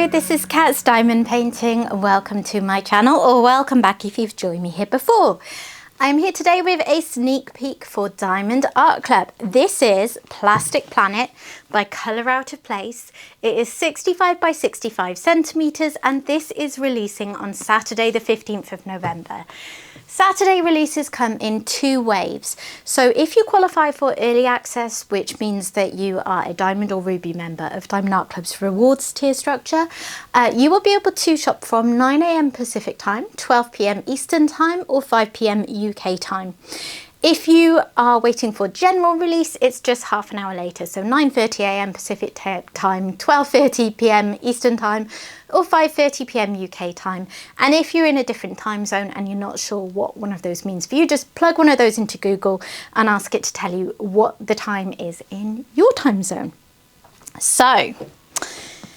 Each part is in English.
Hello, this is Cat's Diamond Painting. Welcome to my channel, or welcome back if you've joined me here before. I'm here today with a sneak peek for Diamond Art Club. This is Plastic Planet by Colour Out of Place. It is 65 by 65 centimetres and this is releasing on Saturday the 15th of November. Saturday releases come in two waves. So if you qualify for early access, which means that you are a Diamond or Ruby member of Diamond Art Club's rewards tier structure, you will be able to shop from 9 AM Pacific time, 12 PM Eastern time, or 5 PM UK time. If you are waiting for general release, it's just half an hour later. So 9:30 AM Pacific time, 12:30 PM Eastern time, or 5:30 PM UK time. And if you're in a different time zone and you're not sure what one of those means for you, just plug one of those into Google and ask it to tell you what the time is in your time zone. So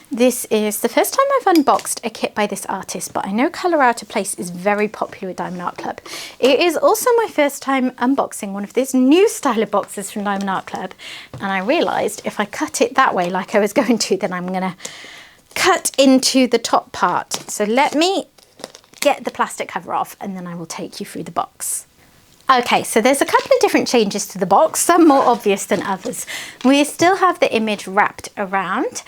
this is the first time I've unboxed a kit by this artist, but I know Colour Out of Place is very popular with Diamond Art Club. It is also my first time unboxing one of this new style of boxes from Diamond Art Club, and I realised if I cut it that way like I was going to, then I'm going to cut into the top part. So let me get the plastic cover off and then I will take you through the box. Okay, so there's a couple of different changes to the box, some more obvious than others. We still have the image wrapped around.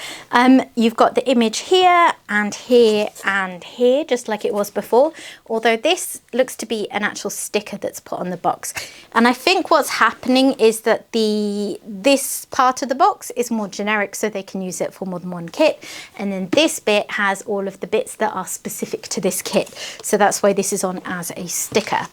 You've got the image here and here and here, just like it was before, although this looks to be an actual sticker that's put on the box. And I think what's happening is that this part of the box is more generic, so they can use it for more than one kit. And then this bit has all of the bits that are specific to this kit. So that's why this is on as a sticker.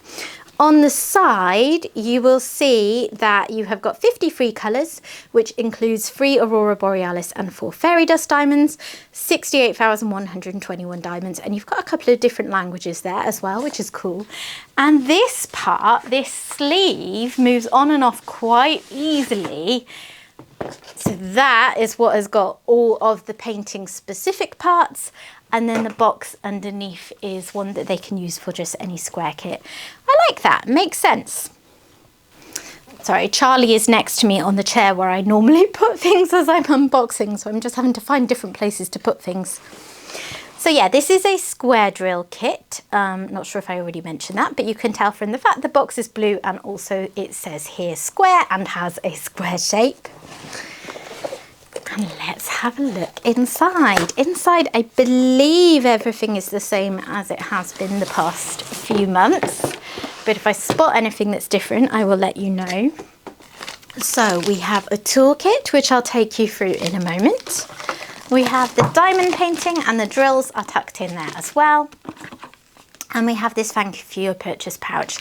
On the side, you will see that you have got 53 colours, which includes 3 Aurora Borealis and 4 Fairy Dust diamonds, 68,121 diamonds, and you've got a couple of different languages there as well, which is cool. And this part, this sleeve, moves on and off quite easily. So that is what has got all of the painting specific parts. And then the box underneath is one that they can use for just any square kit. I like that, makes sense. Sorry, Charlie is next to me on the chair where I normally put things as I'm unboxing, so I'm just having to find different places to put things. So yeah, this is a square drill kit. Not sure if I already mentioned that, but you can tell from the fact the box is blue and also it says here square and has a square shape. And let's have a look inside. Inside, I believe everything is the same as it has been the past few months. But if I spot anything that's different, I will let you know. So we have a toolkit, which I'll take you through in a moment. We have the diamond painting and the drills are tucked in there as well. And we have this thank you for your purchase pouch.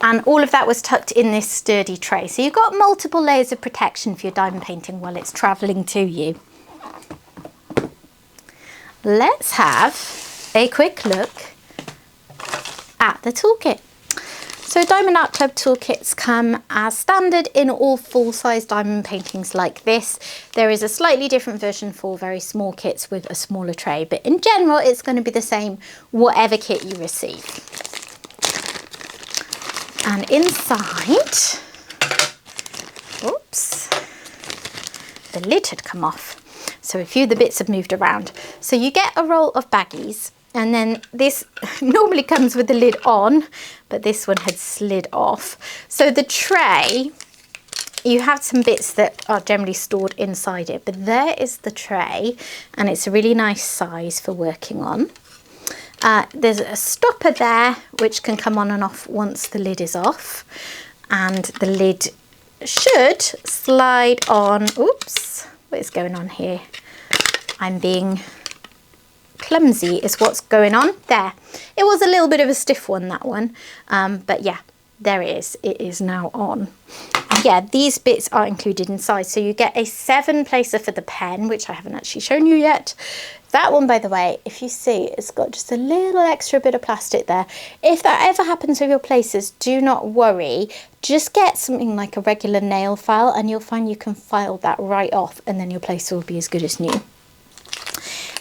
And all of that was tucked in this sturdy tray. So you've got multiple layers of protection for your diamond painting while it's traveling to you. Let's have a quick look at the toolkit. So Diamond Art Club toolkits come as standard in all full-size diamond paintings like this. There is a slightly different version for very small kits with a smaller tray, but in general it's going to be the same whatever kit you receive. And inside, oops, the lid had come off. So a few of the bits have moved around. So you get a roll of baggies. And then this normally comes with the lid on, but this one had slid off. So the tray, you have some bits that are generally stored inside it, but there is the tray, and it's a really nice size for working on. There's a stopper there, which can come on and off once the lid is off. And the lid should slide on. Oops, what is going on here? I'm being clumsy is what's going on there. It was a little bit of a stiff one, that one, but yeah, there it is now on. And yeah, these bits are included inside, so you get a 7 placer for the pen, which I haven't actually shown you yet. That one, by the way, if you see, it's got just a little extra bit of plastic there. If that ever happens with your placers, do not worry, just get something like a regular nail file and you'll find you can file that right off, and then your placer will be as good as new.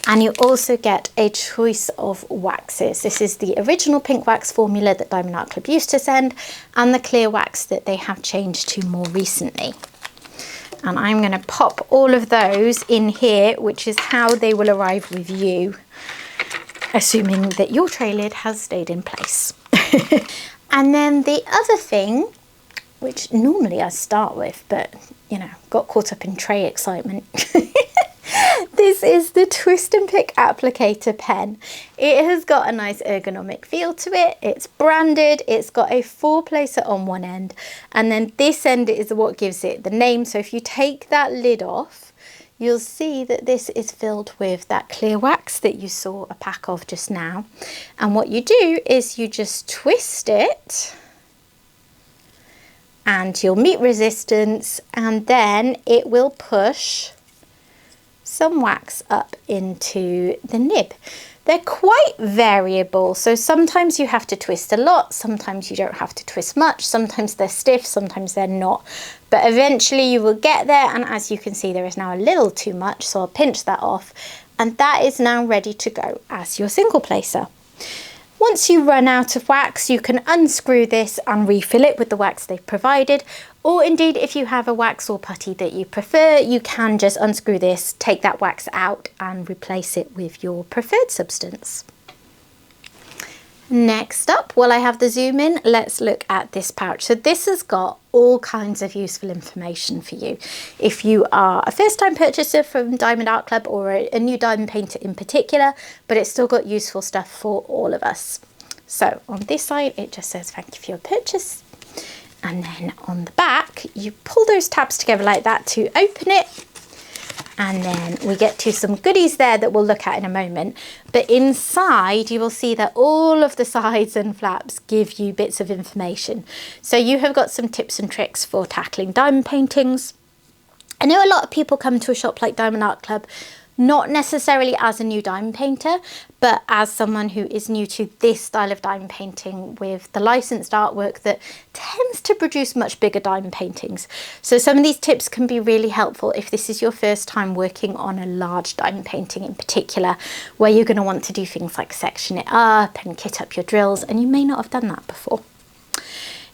And you also get a choice of waxes. This is the original pink wax formula that Diamond Art Club used to send, and the clear wax that they have changed to more recently. And I'm going to pop all of those in here, which is how they will arrive with you, assuming that your tray lid has stayed in place. And then the other thing, which normally I start with, but you know, got caught up in tray excitement. This is the Twist and Pick applicator pen. It has got a nice ergonomic feel to it. It's branded. It's got a 4-placer on one end, and then this end is what gives it the name. So if you take that lid off, you'll see that this is filled with that clear wax that you saw a pack of just now. And what you do is you just twist it and you'll meet resistance, and then it will push some wax up into the nib. They're quite variable, so sometimes you have to twist a lot, sometimes you don't have to twist much, sometimes they're stiff, sometimes they're not, but eventually you will get there. And as you can see, there is now a little too much, so I'll pinch that off, and that is now ready to go as your single placer. Once you run out of wax, you can unscrew this and refill it with the wax they've provided, or indeed if you have a wax or putty that you prefer, you can just unscrew this, take that wax out and replace it with your preferred substance. Next up, while I have the zoom in, let's look at this pouch. So this has got all kinds of useful information for you. If you are a first-time purchaser from Diamond Art Club, or a new diamond painter in particular, but it's still got useful stuff for all of us. So on this side, it just says thank you for your purchase. And then on the back, you pull those tabs together like that to open it. And then we get to some goodies there that we'll look at in a moment. But inside, you will see that all of the sides and flaps give you bits of information. So you have got some tips and tricks for tackling diamond paintings. I know a lot of people come to a shop like Diamond Art Club not necessarily as a new diamond painter, but as someone who is new to this style of diamond painting with the licensed artwork that tends to produce much bigger diamond paintings. So some of these tips can be really helpful if this is your first time working on a large diamond painting in particular, where you're going to want to do things like section it up and kit up your drills, and you may not have done that before.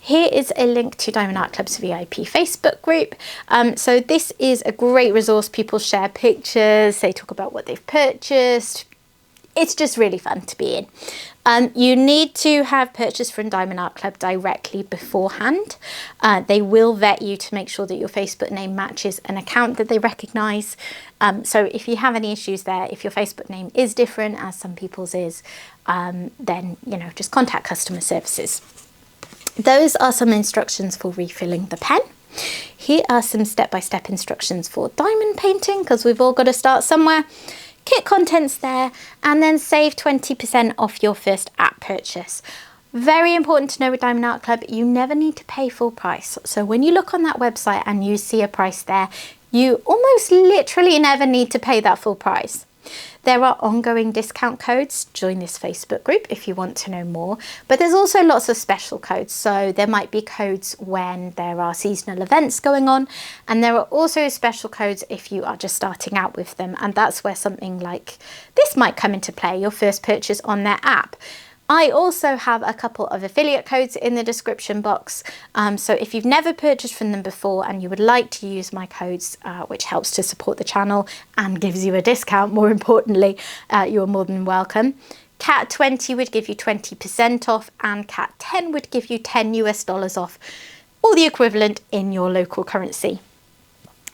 Here is a link to Diamond Art Club's VIP Facebook group. So this is a great resource. People share pictures, they talk about what they've purchased. It's just really fun to be in. You need to have purchased from Diamond Art Club directly beforehand. They will vet you to make sure that your Facebook name matches an account that they recognise. So if you have any issues there, if your Facebook name is different, as some people's is, then, you know, just contact customer services. Those are some instructions for refilling the pen. Here are some step-by-step instructions for diamond painting, because we've all got to start somewhere. Kit contents there, and then save 20% off your first app purchase. Very important to know with Diamond Art Club, you never need to pay full price. So when you look on that website and you see a price there, you almost literally never need to pay that full price. There are ongoing discount codes. Join this Facebook group if you want to know more. But there's also lots of special codes. So there might be codes when there are seasonal events going on. And there are also special codes if you are just starting out with them. And that's where something like this might come into play, your first purchase on their app. I also have a couple of affiliate codes in the description box. So if you've never purchased from them before and you would like to use my codes, which helps to support the channel and gives you a discount, more importantly, you're more than welcome. CAT20 would give you 20% off, and CAT10 would give you $10 US off, or the equivalent in your local currency.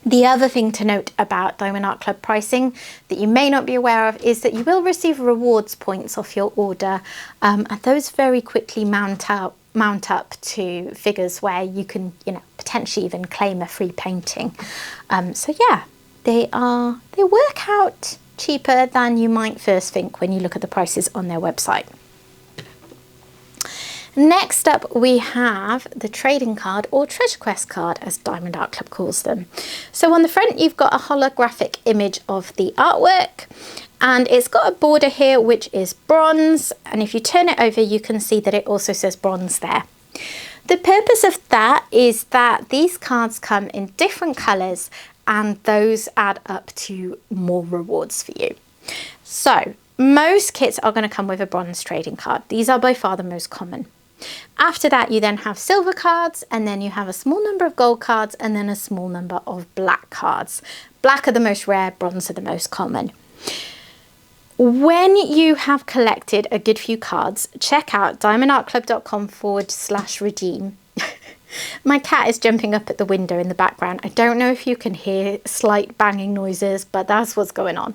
The other thing to note about Diamond Art Club pricing that you may not be aware of is that you will receive rewards points off your order, and those very quickly mount up to figures where you can, you know, potentially even claim a free painting. So yeah, they work out cheaper than you might first think when you look at the prices on their website. Next up, we have the trading card, or treasure quest card as Diamond Art Club calls them. So on the front, you've got a holographic image of the artwork, and it's got a border here which is bronze, and if you turn it over you can see that it also says bronze there. The purpose of that is that these cards come in different colours, and those add up to more rewards for you. So most kits are going to come with a bronze trading card. These are by far the most common. After that, you then have silver cards, and then you have a small number of gold cards, and then a small number of black cards. Black are the most rare, bronze are the most common. When you have collected a good few cards, check out diamondartclub.com/redeem. My cat is jumping up at the window in the background. I don't know if you can hear slight banging noises, but that's what's going on.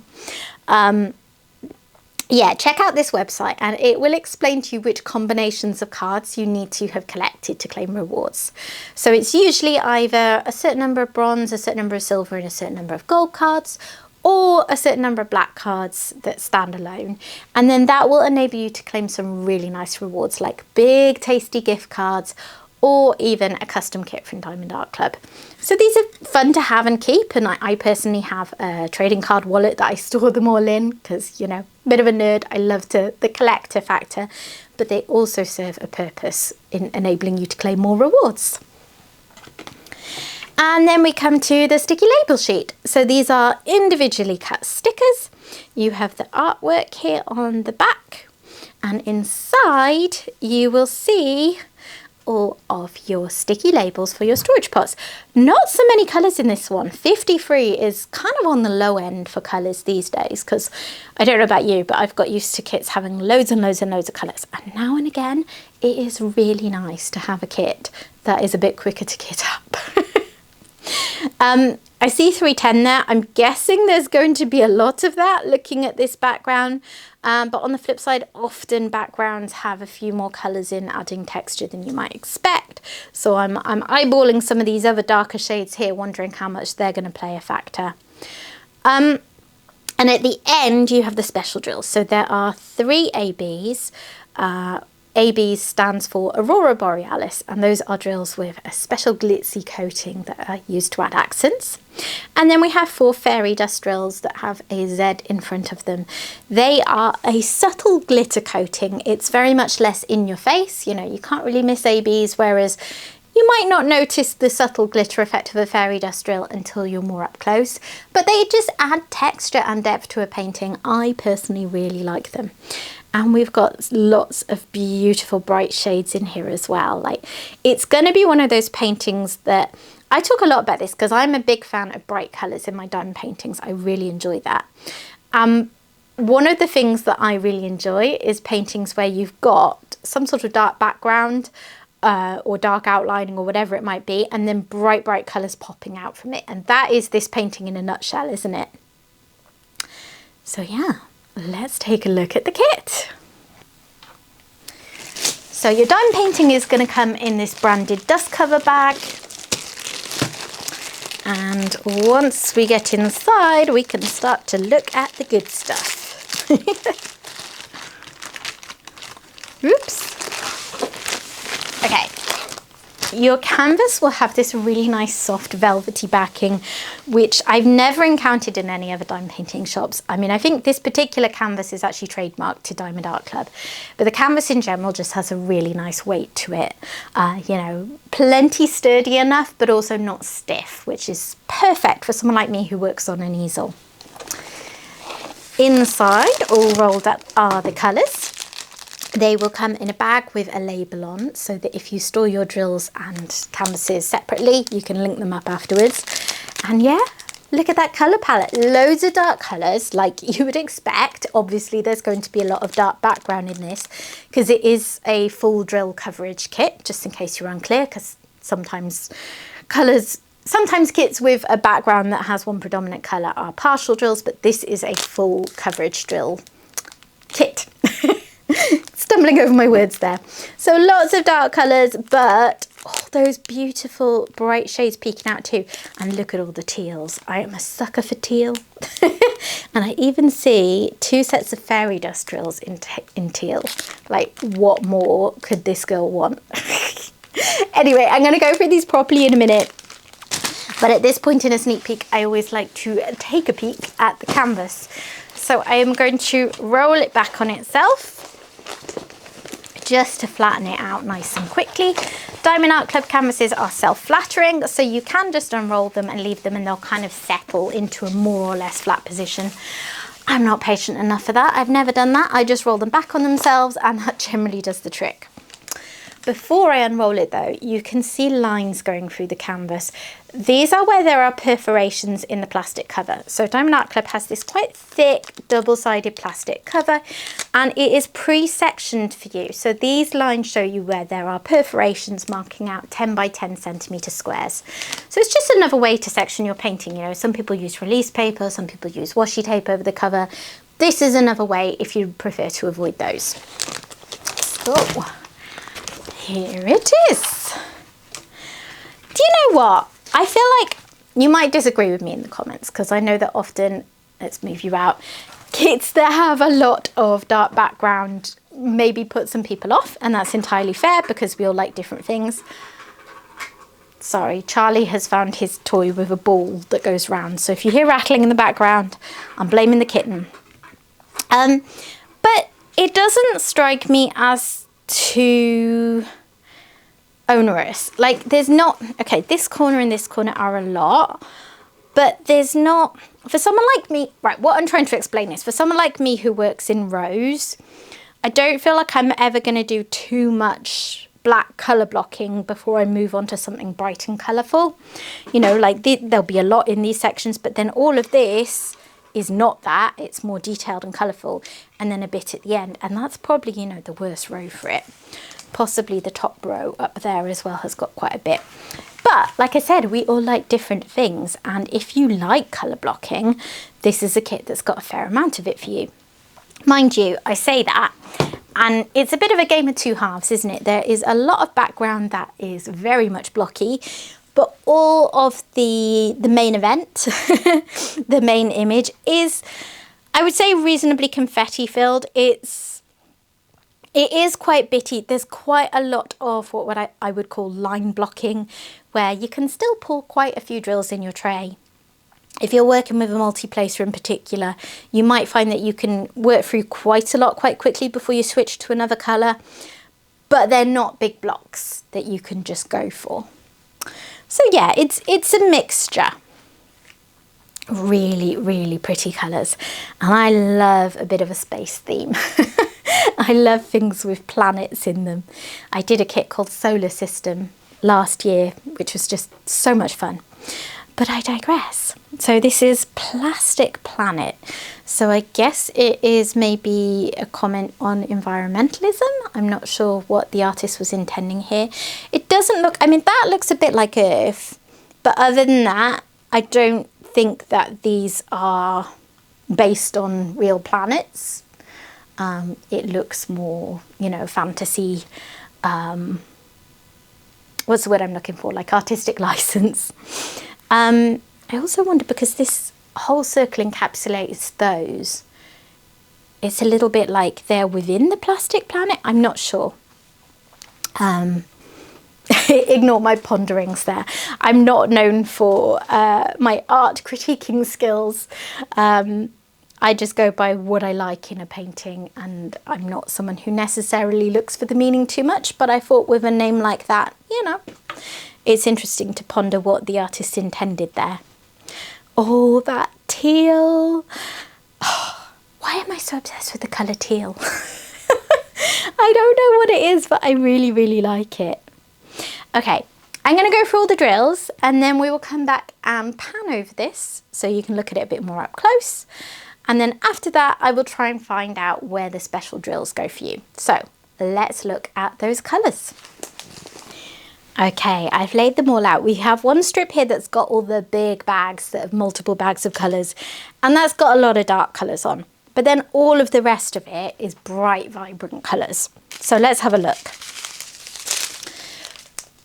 Yeah, check out this website and it will explain to you which combinations of cards you need to have collected to claim rewards. So it's usually either a certain number of bronze, a certain number of silver, and a certain number of gold cards, or a certain number of black cards that stand alone. And then that will enable you to claim some really nice rewards like big tasty gift cards, or even a custom kit from Diamond Art Club. So these are fun to have and keep, and I personally have a trading card wallet that I store them all in because, you know, bit of a nerd. I love the collector factor, but they also serve a purpose in enabling you to claim more rewards. And then we come to the sticky label sheet. So these are individually cut stickers. You have the artwork here on the back, and inside you will see all of your sticky labels for your storage pots. Not so many colours in this one. 53 is kind of on the low end for colours these days, because I don't know about you, but I've got used to kits having loads and loads and loads of colours, and now and again it is really nice to have a kit that is a bit quicker to kit up. I see 310 there. I'm guessing there's going to be a lot of that looking at this background. But on the flip side, often backgrounds have a few more colours in, adding texture than you might expect. So I'm eyeballing some of these other darker shades here, wondering how much they're going to play a factor. And at the end, you have the special drills. So there are 3 ABs. AB stands for Aurora Borealis, and those are drills with a special glitzy coating that are used to add accents. And then we have 4 fairy dust drills that have a Z in front of them. They are a subtle glitter coating. It's very much less in your face. You know, you can't really miss ABs, whereas you might not notice the subtle glitter effect of a fairy dust drill until you're more up close, but they just add texture and depth to a painting. I personally really like them. And we've got lots of beautiful bright shades in here as well. Like, it's going to be one of those paintings that I talk a lot about this because I'm a big fan of bright colours in my diamond paintings. I really enjoy that. One of the things that I really enjoy is paintings where you've got some sort of dark background or dark outlining or whatever it might be, and then bright colours popping out from it. And that is this painting in a nutshell, isn't it? So yeah. Let's take a look at the kit. So your diamond painting is going to come in this branded dust cover bag. And once we get inside, we can start to look at the good stuff. Oops. Okay. Your canvas will have this really nice soft velvety backing, which I've never encountered in any other diamond painting shops. I mean, I think this particular canvas is actually trademarked to Diamond Art Club, but the canvas in general just has a really nice weight to it. You know, plenty sturdy enough, but also not stiff, which is perfect for someone like me who works on an easel. Inside, all rolled up, are the colours. They will come in a bag with a label on, so that if you store your drills and canvases separately, you can link them up afterwards. And yeah, look at that colour palette. Loads of dark colours, like you would expect. Obviously, there's going to be a lot of dark background in this, because it is a full drill coverage kit, just in case you're unclear, because sometimes kits with a background that has one predominant colour are partial drills, but this is a full coverage drill kit. Stumbling over my words there. So lots of dark colours, but all those beautiful bright shades peeking out too. And look at all the teals. I am a sucker for teal. And I even see 2 sets of fairy dust drills in teal. Like, what more could this girl want? Anyway, I'm going to go through these properly in a minute. But at this point in a sneak peek, I always like to take a peek at the canvas. So I am going to roll it back on itself, just to flatten it out nice and quickly. Diamond Art Club canvases are self-flattering, so you can just unroll them and leave them and they'll kind of settle into a more or less flat position. I'm not patient enough for that. I've never done that. I just roll them back on themselves and that generally does the trick. Before I unroll it though, you can see lines going through the canvas. These are where there are perforations in the plastic cover. So Diamond Art Club has this quite thick double-sided plastic cover, and it is pre-sectioned for you. So these lines show you where there are perforations, marking out 10 by 10 centimetre squares. So it's just another way to section your painting. You know, some people use release paper, some people use washi tape over the cover. This is another way if you prefer to avoid those. So here it is. Do you know what? I feel like you might disagree with me in the comments, because I know that often, let's move you out, kits that have a lot of dark background maybe put some people off, and that's entirely fair because we all like different things. Sorry, Charlie has found his toy with a ball that goes round, so if you hear rattling in the background, I'm blaming the kitten. But it doesn't strike me as too onerous. Like, there's not, okay, this corner and this corner are a lot, but there's not, for someone like me, right, what I'm trying to explain is, for someone like me who works in rows, I don't feel like I'm ever going to do too much black colour blocking before I move on to something bright and colourful. You know, like there'll be a lot in these sections, but then all of this is not that. It's more detailed and colourful, and then a bit at the end, and that's probably, you know, the worst row for it. Possibly the top row up there as well has got quite a bit. But like I said, we all like different things, and if you like colour blocking, this is a kit that's got a fair amount of it for you. Mind you, I say that, and it's a bit of a game of two halves, isn't it? There is a lot of background that is very much blocky, but all of the main event, the main image is, I would say, reasonably confetti filled. It is quite bitty. There's quite a lot of what I would call line blocking, where you can still pull quite a few drills in your tray. If you're working with a multi-placer in particular, you might find that you can work through quite a lot quite quickly before you switch to another colour, but they're not big blocks that you can just go for. So yeah, it's a mixture. Really, really pretty colours, and I love a bit of a space theme. I love things with planets in them. I did a kit called Solar System last year, which was just so much fun. But I digress. So this is Plastic Planet. So I guess it is maybe a comment on environmentalism. I'm not sure what the artist was intending here. It doesn't look, I mean, that looks a bit like Earth. But other than that, I don't think that these are based on real planets. It looks more, you know, fantasy, what's the word I'm looking for, like artistic license. I also wonder, because this whole circle encapsulates those, it's a little bit like they're within the plastic planet. I'm not sure. Ignore my ponderings there. I'm not known for my art critiquing skills. I just go by what I like in a painting, and I'm not someone who necessarily looks for the meaning too much, but I thought with a name like that, you know, it's interesting to ponder what the artist intended there. Oh, that teal. Oh, why am I so obsessed with the colour teal? I don't know what it is, but I really, really like it. Okay, I'm going to go through all the drills, and then we will come back and pan over this so you can look at it a bit more up close. And then after that, I will try and find out where the special drills go for you. So let's look at those colours. Okay, I've laid them all out. We have one strip here that's got all the big bags that have multiple bags of colours, and that's got a lot of dark colours on. But then all of the rest of it is bright, vibrant colours. So let's have a look.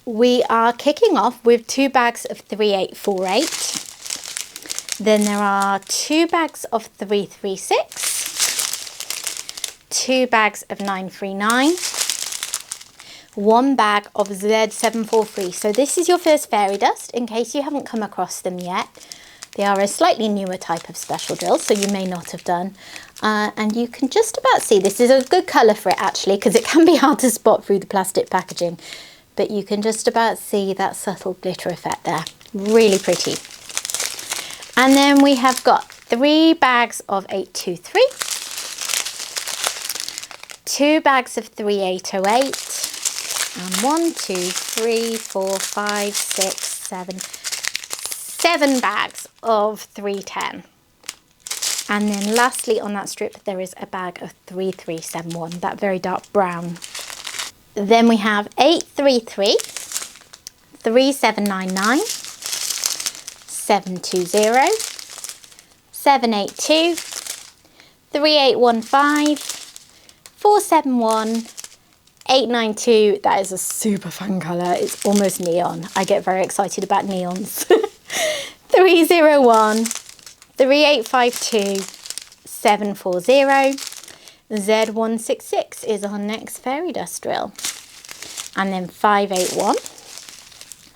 We are kicking off with 2 bags of 3848. Then there are 2 bags of 336, 2 bags of 939, 1 bag of Z743. So this is your first fairy dust, in case you haven't come across them yet. They are a slightly newer type of special drill, so you may not have done. And you can just about see, this is a good colour for it actually, because it can be hard to spot through the plastic packaging. But you can just about see that subtle glitter effect there. Really pretty. And then we have got 3 bags of 823, 2 bags of 3808, And 1, 2, 3, 4, 5, 6, 7, 7 bags of 310. And then lastly on that strip, there is a bag of 3371, that very dark brown. Then we have 833, 3799, 720, 782, 3815, 471, 892. That is a super fun colour. It's almost neon. I get very excited about neons. 301, 3852, 740, Z166 is our next fairy dust drill. And then 581,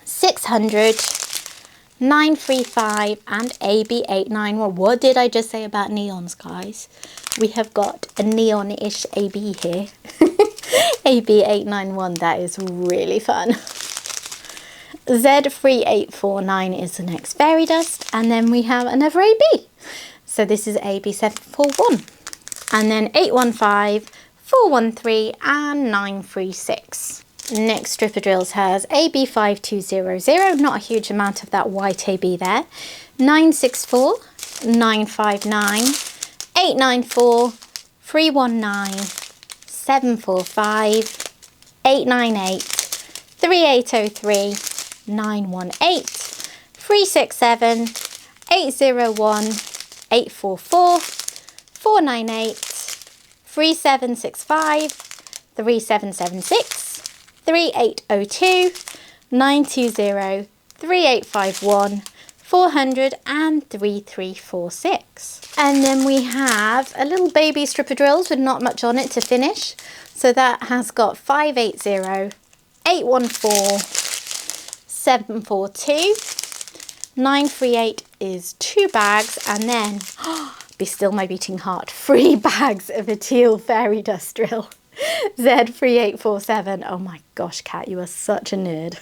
600, 935 and AB891. What did I just say about neons, guys? We have got a neon-ish AB here. AB891, that is really fun. Z3849 is the next fairy dust, and then we have another AB. So this is AB741. And then 815, 413 and 936. Next strip of drills has AB5200, not a huge amount of that white AB there. 964, 959, 894, 319, 745, 898, 3803, 918, 367, 801, 844, 498, 3765, 3776, 3802, 920, 3851, 400 and 3346. And then we have a little baby strip of drills with not much on it to finish. So that has got 580, 814, 742, 938 is 2 bags, and then, be still my beating heart, 3 bags of a teal fairy dust drill. Z3847. Oh my gosh, Kat, you are such a nerd.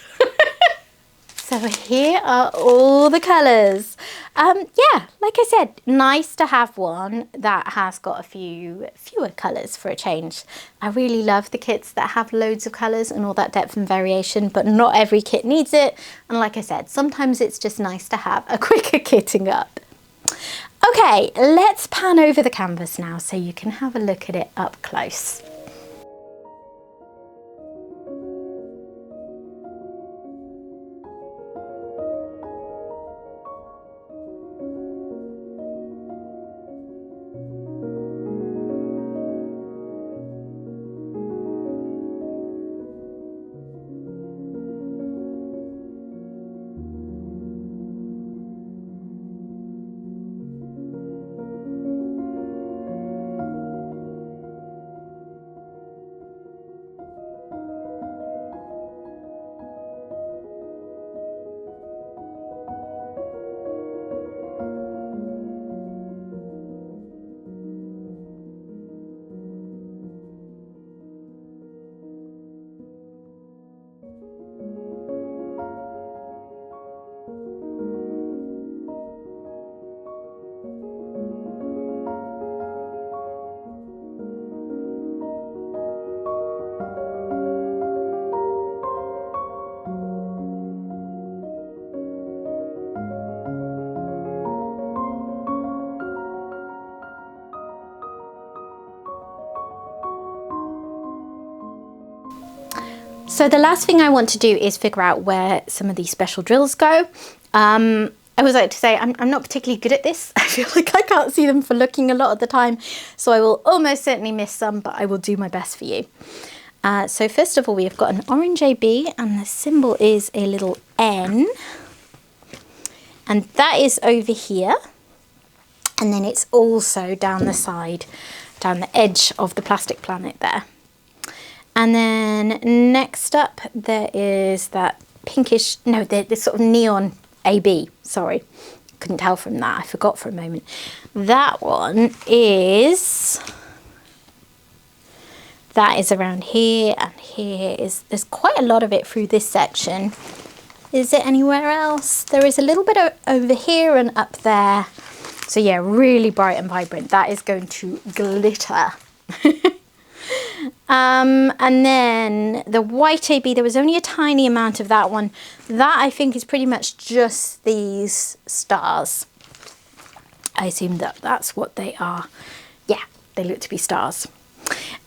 So here are all the colours. Yeah, like I said, nice to have one that has got a fewer colours for a change. I really love the kits that have loads of colours and all that depth and variation, but not every kit needs it. And like I said, sometimes it's just nice to have a quicker kitting up. Okay, let's pan over the canvas now so you can have a look at it up close. So the last thing I want to do is figure out where some of these special drills go. I always like to say I'm not particularly good at this. I feel like I can't see them for looking a lot of the time, so I will almost certainly miss some, but I will do my best for you. So first of all, we have got an orange AB, and the symbol is a little N, and that is over here, and then it's also down the side, down the edge of the plastic planet there. And then next up there is that pinkish, no, the sort of neon AB, sorry, couldn't tell from that, I forgot for a moment. That one is, that is around here, and here is, there's quite a lot of it through this section. Is it anywhere else? There is a little bit over here and up there. So yeah, really bright and vibrant. That is going to glitter. And then the white AB, there was only a tiny amount of that one. That I think is pretty much just these stars. I assume that that's what they are. Yeah, they look to be stars.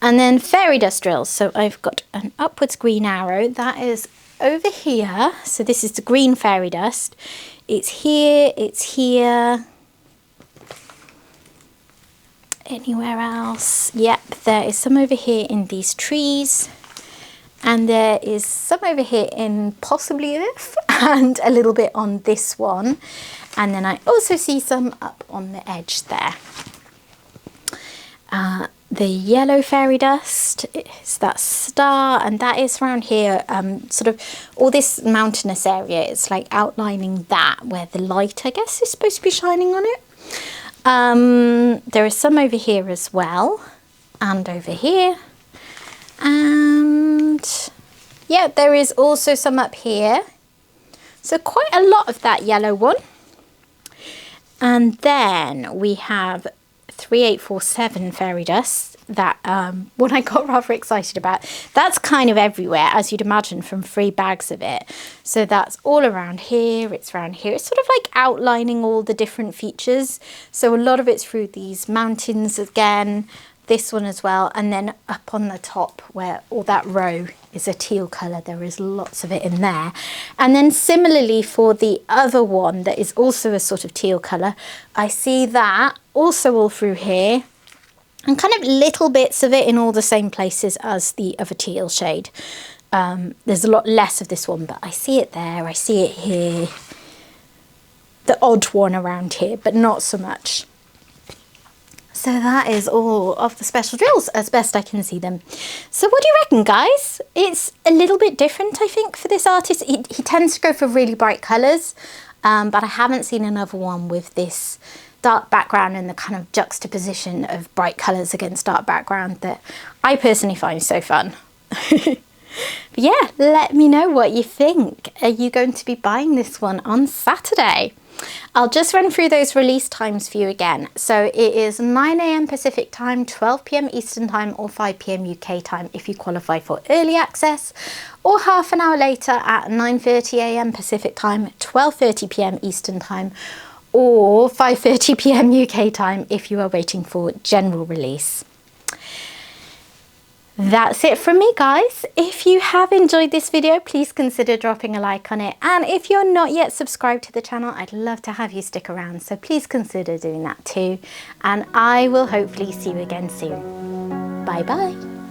And then fairy dust drills. So I've got an upwards green arrow. That is over here. So this is the green fairy dust. It's here, it's here. Anywhere else? Yep, there is some over here in these trees. And there is some over here in possibly this and a little bit on this one. And then I also see some up on the edge there. The yellow fairy dust is that star, and that is around here, sort of all this mountainous area. It's like outlining that where the light, I guess, is supposed to be shining on it. There is some over here as well, and over here. And yeah, there is also some up here. So quite a lot of that yellow one. And then we have 3847 fairy dust that one I got rather excited about. That's kind of everywhere, as you'd imagine, from 3 bags of it. So that's all around here, it's around here. It's sort of like outlining all the different features. So a lot of it's through these mountains again, this one as well, and then up on the top where all that row is a teal colour, there is lots of it in there. And then similarly for the other one that is also a sort of teal colour, I see that also all through here, and kind of little bits of it in all the same places as the other teal shade. There's a lot less of this one, but I see it there, I see it here, the odd one around here, but not so much. So that is all of the special drills as best I can see them. So what do you reckon, guys? It's a little bit different, I think, for this artist. He tends to go for really bright colours, but I haven't seen another one with this dark background and the kind of juxtaposition of bright colours against dark background that I personally find so fun. But yeah, let me know what you think. Are you going to be buying this one on Saturday? I'll just run through those release times for you again. So it is 9 AM Pacific time, 12 PM Eastern time, or 5 PM UK time if you qualify for early access, or half an hour later at 9:30 AM Pacific time, 12:30 PM Eastern time, or 5:30 PM UK time if you are waiting for general release. That's it from me, guys. If you have enjoyed this video, please consider dropping a like on it. And if you're not yet subscribed to the channel, I'd love to have you stick around. So please consider doing that too. And I will hopefully see you again soon. Bye bye.